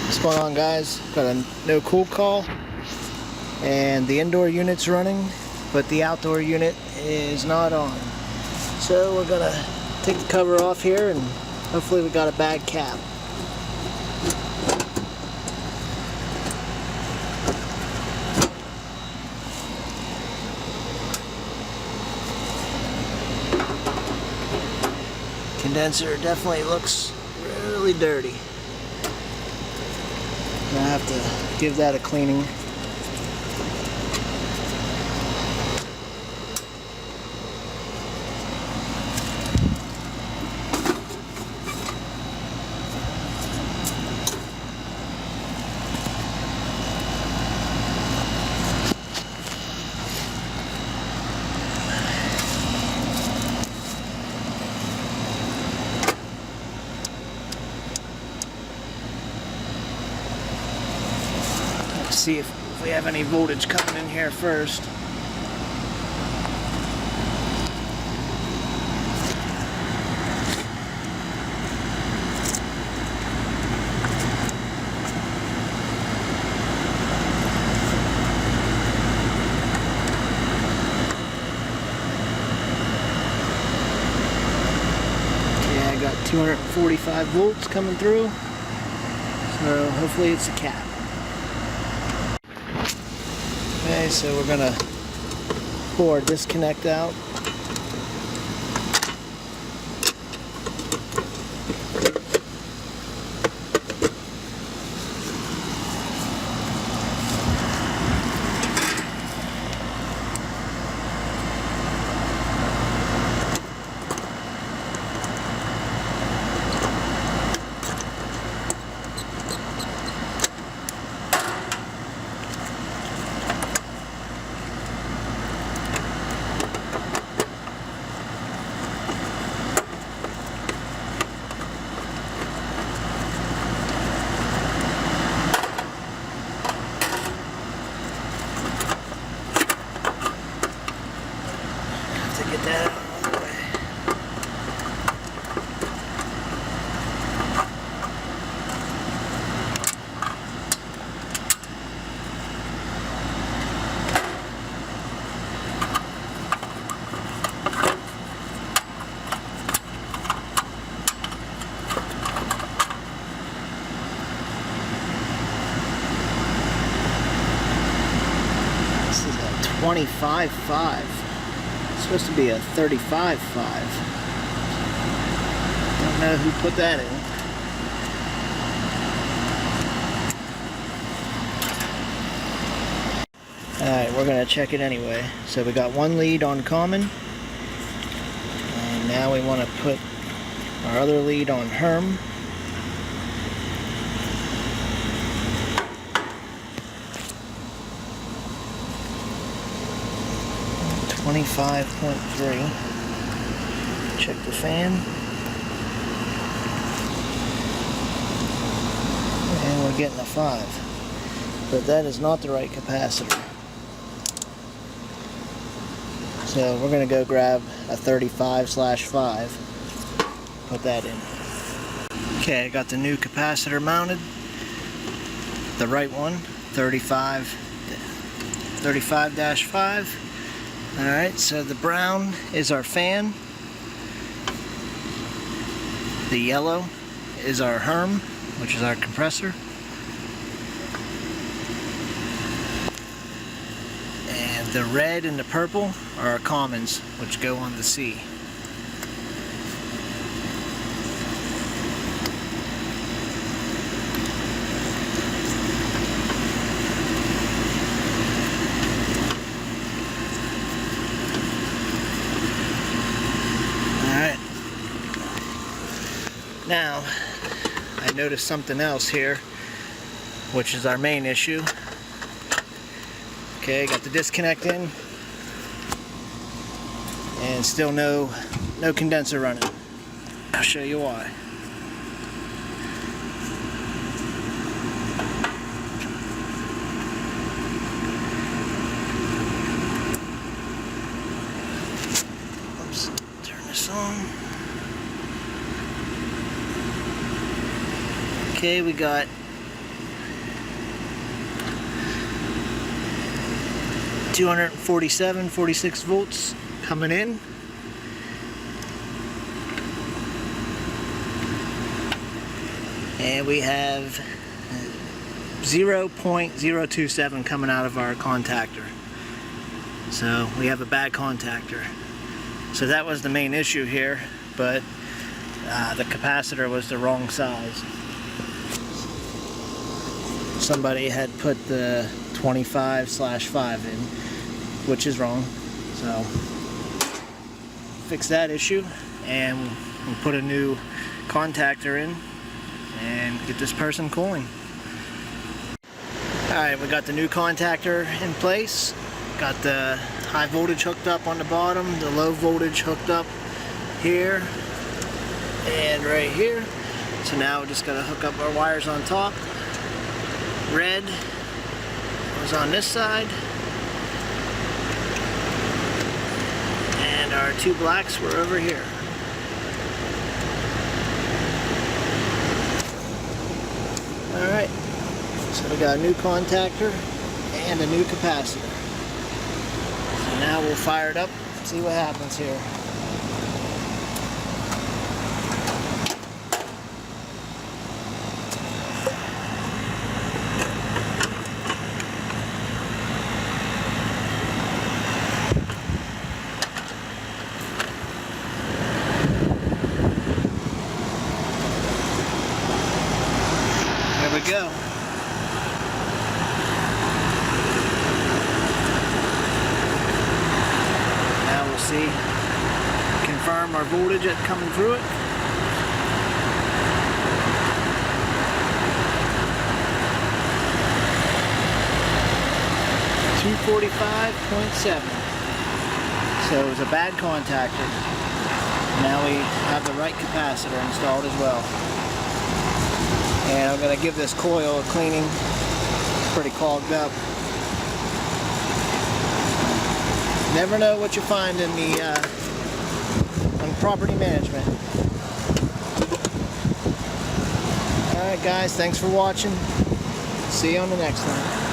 What's going on, guys? Got a no cool call, and the indoor unit's running, but the outdoor unit is not on. So we're gonna take the cover off here, and hopefully we got a bad cap. Condenser definitely looks really dirty. I have to give that a cleaning. See if we have any voltage coming in here first. Okay, I got 245 volts coming through, so hopefully it's a cap. Okay, so we're gonna pull our disconnect out. Get that out of the way. This is a 25.5. Supposed to be a 35.5. Don't know who put that in. Alright, we're going to check it anyway. So we got one lead on common, and now we want to put our other lead on Herm. .3. Check the fan, and we're getting a 5, but that is not the right capacitor. So we're going to go grab a 35/5, put that in. Okay, I got the new capacitor mounted, the right one, 35-5. Alright, so the brown is our fan, the yellow is our Herm, which is our compressor, and the red and the purple are our commons, which go on the C. Now, I noticed something else here, which is our main issue. Okay, got the disconnect in, and still no condenser running. I'll show you why. Oops, turn this on. Okay, we got 247, 46 volts coming in. And we have 0.027 coming out of our contactor. So we have a bad contactor. So that was the main issue here, but the capacitor was the wrong size. Somebody had put the 25/5 in, which is wrong. So fix that issue and we'll put a new contactor in and get this person cooling. Alright, we got the new contactor in place. Got the high voltage hooked up on the bottom, the low voltage hooked up here and right here. So now we're just gonna hook up our wires on top. Red was on this side, and our two blacks were over here. Alright, so we got a new contactor and a new capacitor. So now we'll fire it up, see what happens here. There we go. Now we'll see, confirm our voltage that's coming through it. .7. So it was a bad contactor. Now we have the right capacitor installed as well. And I'm going to give this coil a cleaning. It's pretty clogged up. Never know what you find in the on property management. Alright guys, thanks for watching. See you on the next one.